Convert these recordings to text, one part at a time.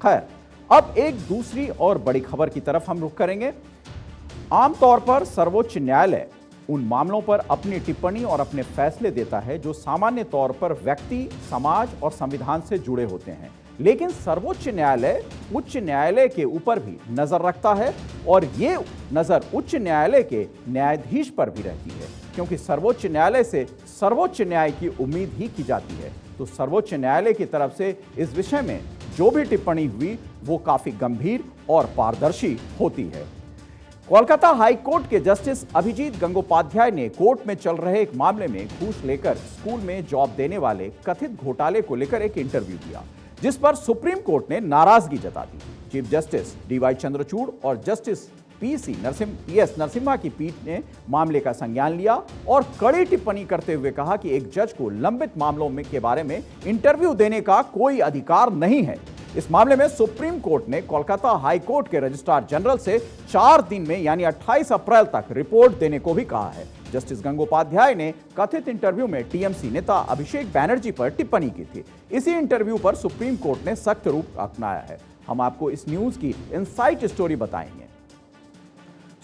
खैर, अब एक दूसरी और बड़ी खबर की तरफ हम रुख करेंगे। आमतौर पर सर्वोच्च न्यायालय उन मामलों पर अपनी टिप्पणी और अपने फैसले देता है जो सामान्य तौर पर व्यक्ति, समाज और संविधान से जुड़े होते हैं। लेकिन सर्वोच्च न्यायालय उच्च न्यायालय के ऊपर भी नजर रखता है और ये नजर उच्च न्यायालय के न्यायाधीश पर भी रहती है, क्योंकि सर्वोच्च न्यायालय से सर्वोच्च न्याय की उम्मीद ही की जाती है। तो सर्वोच्च न्यायालय की तरफ से इस विषय में जो भी टिप्पणी हुई वो काफी गंभीर और पारदर्शी होती है। कोलकाता हाई कोर्ट के जस्टिस अभिजीत गंगोपाध्याय ने कोर्ट में चल रहे एक मामले में घूस लेकर स्कूल में जॉब देने वाले कथित घोटाले को लेकर एक इंटरव्यू दिया, जिस पर सुप्रीम कोर्ट ने नाराजगी जता दी। चीफ जस्टिस डीवाई चंद्रचूड़ और जस्टिस पीएस नरसिम्हा की पीठ ने मामले का संज्ञान लिया और कड़ी टिप्पणी करते हुए कहा कि एक जज को लंबित मामलों के बारे में इंटरव्यू देने का कोई अधिकार नहीं है। इस मामले में सुप्रीम कोर्ट ने कोलकाता हाई कोर्ट के रजिस्ट्रार जनरल से 4 दिन में यानी 28 अप्रैल तक रिपोर्ट देने को भी कहा है। जस्टिस गंगोपाध्याय ने कथित इंटरव्यू में टीएमसी नेता अभिषेक बैनर्जी पर टिप्पणी की थी। इसी इंटरव्यू पर सुप्रीम कोर्ट ने सख्त रूख अपनाया है। हम आपको इस न्यूज की इनसाइट स्टोरी बताएंगे।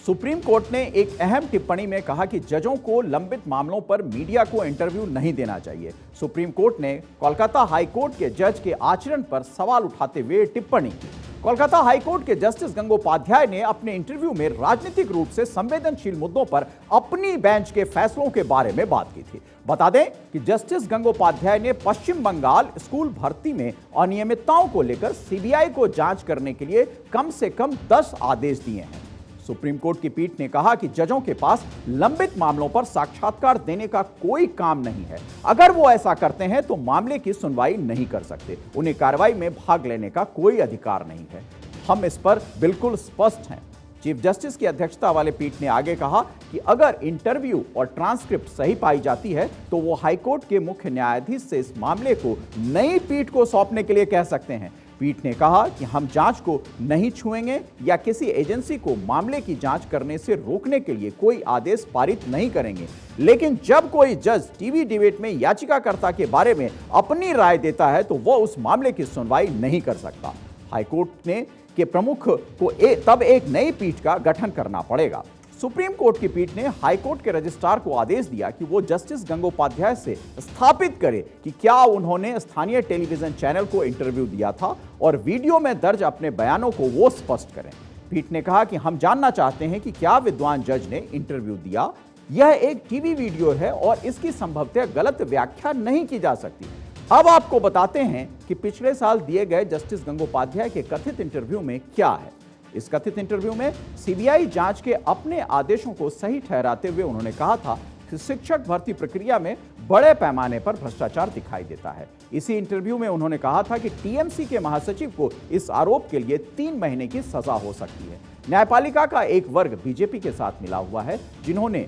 सुप्रीम कोर्ट ने एक अहम टिप्पणी में कहा कि जजों को लंबित मामलों पर मीडिया को इंटरव्यू नहीं देना चाहिए। सुप्रीम कोर्ट ने कोलकाता हाई कोर्ट के जज के आचरण पर सवाल उठाते हुए टिप्पणी की। कोलकाता हाई कोर्ट के जस्टिस गंगोपाध्याय ने अपने इंटरव्यू में राजनीतिक रूप से संवेदनशील मुद्दों पर अपनी बेंच के फैसलों के बारे में बात की थी। बता दें कि जस्टिस गंगोपाध्याय ने पश्चिम बंगाल स्कूल भर्ती में अनियमितताओं को लेकर सीबीआई को जांच करने के लिए कम से कम 10 आदेश दिए हैं। सुप्रीम कोर्ट की पीठ ने कहा कि जजों के पास लंबित मामलों पर साक्षात्कार देने का कोई काम नहीं है। अगर वो ऐसा करते हैं तो मामले की सुनवाई नहीं कर सकते, उन्हें कार्रवाई में भाग लेने का कोई अधिकार नहीं है। हम इस पर बिल्कुल स्पष्ट हैं। चीफ जस्टिस की अध्यक्षता वाले पीठ ने आगे कहा कि अगर इंटरव्यू और ट्रांसक्रिप्ट सही पाई जाती है तो वो हाईकोर्ट के मुख्य न्यायाधीश से इस मामले को नई पीठ को सौंपने के लिए कह सकते हैं। पीठ ने कहा कि हम जांच को नहीं छुएंगे या किसी एजेंसी को मामले की जांच करने से रोकने के लिए कोई आदेश पारित नहीं करेंगे, लेकिन जब कोई जज टीवी डिबेट में याचिकाकर्ता के बारे में अपनी राय देता है तो वह उस मामले की सुनवाई नहीं कर सकता। हाईकोर्ट ने के प्रमुख को तब एक नई पीठ का गठन करना पड़ेगा। सुप्रीम कोर्ट की पीठ ने हाईकोर्ट के रजिस्ट्रार को आदेश दिया कि वो जस्टिस गंगोपाध्याय से स्थापित करे कि क्या उन्होंने स्थानीय टेलीविजन चैनल को इंटरव्यू दिया था और वीडियो में दर्ज अपने बयानों को वो स्पष्ट करें। पीठ ने कहा कि हम जानना चाहते हैं कि क्या विद्वान जज ने इंटरव्यू दिया। यह एक टीवी वीडियो है और इसकी संभवतः गलत व्याख्या नहीं की जा सकती। अब आपको बताते हैं कि पिछले साल दिए गए जस्टिस गंगोपाध्याय के कथित इंटरव्यू में क्या है। इस कथित इंटरव्यू में सीबीआई जांच के अपने आदेशों को सही ठहराते हुए उन्होंने कहा था कि शिक्षक भर्ती प्रक्रिया में बड़े पैमाने पर भ्रष्टाचार दिखाई देता है। इसी इंटरव्यू में उन्होंने कहा था कि टीएमसी के महासचिव को इस आरोप के लिए 3 महीने की सजा हो सकती है। न्यायपालिका का एक वर्ग बीजेपी के साथ मिला हुआ है, जिन्होंने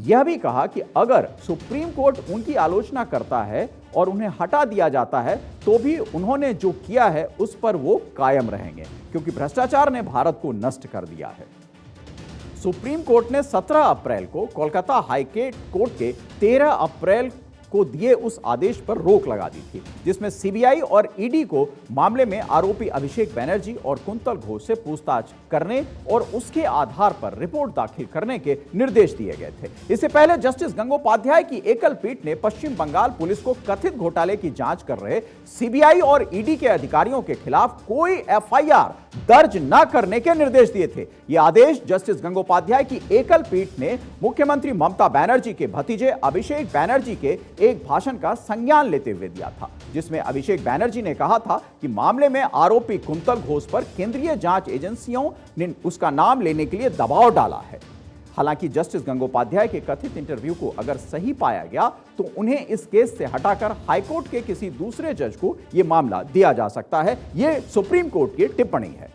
यह भी कहा कि अगर सुप्रीम कोर्ट उनकी आलोचना करता है और उन्हें हटा दिया जाता है तो भी उन्होंने जो किया है उस पर वो कायम रहेंगे, क्योंकि भ्रष्टाचार ने भारत को नष्ट कर दिया है। सुप्रीम कोर्ट ने 17 अप्रैल को कोलकाता हाई कोर्ट के 13 अप्रैल को दिए उस आदेश पर रोक लगा दी थी, जिसमें सीबीआई और ईडी को मामले में आरोपी अभिषेक बैनर्जी और कुंतल घोष से पूछताछ करने और उसके आधार पर रिपोर्ट दाखिल करने के निर्देश दिए गए थे। इससे पहले जस्टिस गंगोपाध्याय की एकल पीठ ने पश्चिम बंगाल पुलिस को कथित घोटाले की जांच कर रहे सीबीआई और ईडी के अधिकारियों के खिलाफ कोई एफआईआर दर्ज न करने के निर्देश दिए थे। यह आदेश जस्टिस गंगोपाध्याय की एकल पीठ ने मुख्यमंत्री ममता बनर्जी के भतीजे अभिषेक बैनर्जी के एक भाषण का संज्ञान लेते हुए दिया था, जिसमें अभिषेक बैनर्जी ने कहा था कि मामले में आरोपी कुंतल घोष पर केंद्रीय जांच एजेंसियों ने उसका नाम लेने के लिए दबाव डाला है। हालांकि जस्टिस गंगोपाध्याय के कथित इंटरव्यू को अगर सही पाया गया तो उन्हें इस केस से हटाकर हाईकोर्ट के किसी दूसरे जज को यह मामला दिया जा सकता है। यह सुप्रीम कोर्ट की टिप्पणी है।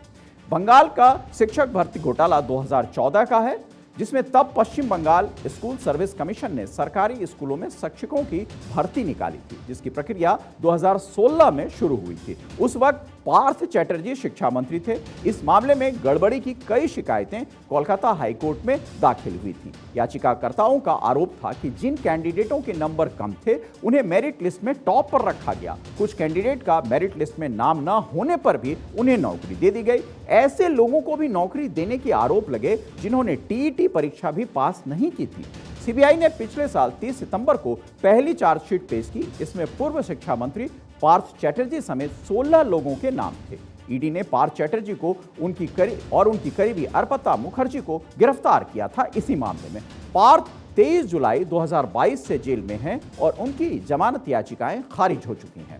बंगाल का शिक्षक भर्ती घोटाला 2014 का है, जिसमें तब पश्चिम बंगाल स्कूल सर्विस कमीशन ने सरकारी स्कूलों में शिक्षकों की भर्ती निकाली थी, जिसकी प्रक्रिया 2016 में शुरू हुई थी। उस वक्त पार्थ चैटर्जी शिक्षा मंत्री थे। इस मामले में गड़बड़ी की कई शिकायतें कोलकाता हाईकोर्ट में दाखिल हुई थी। याचिकाकर्ताओं का आरोप था कि जिन कैंडिडेटों के नंबर कम थे उन्हें मेरिट लिस्ट में टॉप पर रखा गया। कुछ कैंडिडेट का मेरिट लिस्ट में नाम न होने पर भी उन्हें नौकरी दे दी गई। ऐसे लोगों को भी नौकरी देने के आरोप लगे जिन्होंने टीईटी परीक्षा भी पास नहीं की थी। सीबीआई ने पिछले साल 30 सितंबर को पहली चार्जशीट पेश की। इसमें पूर्व शिक्षा मंत्री पार्थ चैटर्जी समेत 16 लोगों के नाम थे। ईडी ने पार्थ चैटर्जी को उनकी करीबी अर्पिता मुखर्जी को गिरफ्तार किया था। इसी मामले में पार्थ 23 जुलाई 2022 से जेल में हैं और उनकी जमानत याचिकाएं खारिज हो चुकी हैं।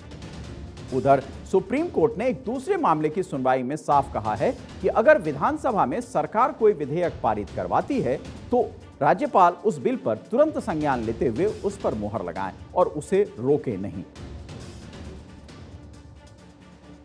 उधर सुप्रीम कोर्ट ने एक दूसरे मामले की सुनवाई में साफ कहा है कि अगर विधानसभा में सरकार कोई विधेयक पारित करवाती है तो राज्यपाल उस बिल पर तुरंत संज्ञान लेते हुए उस पर मुहर लगाएं और उसे रोके नहीं।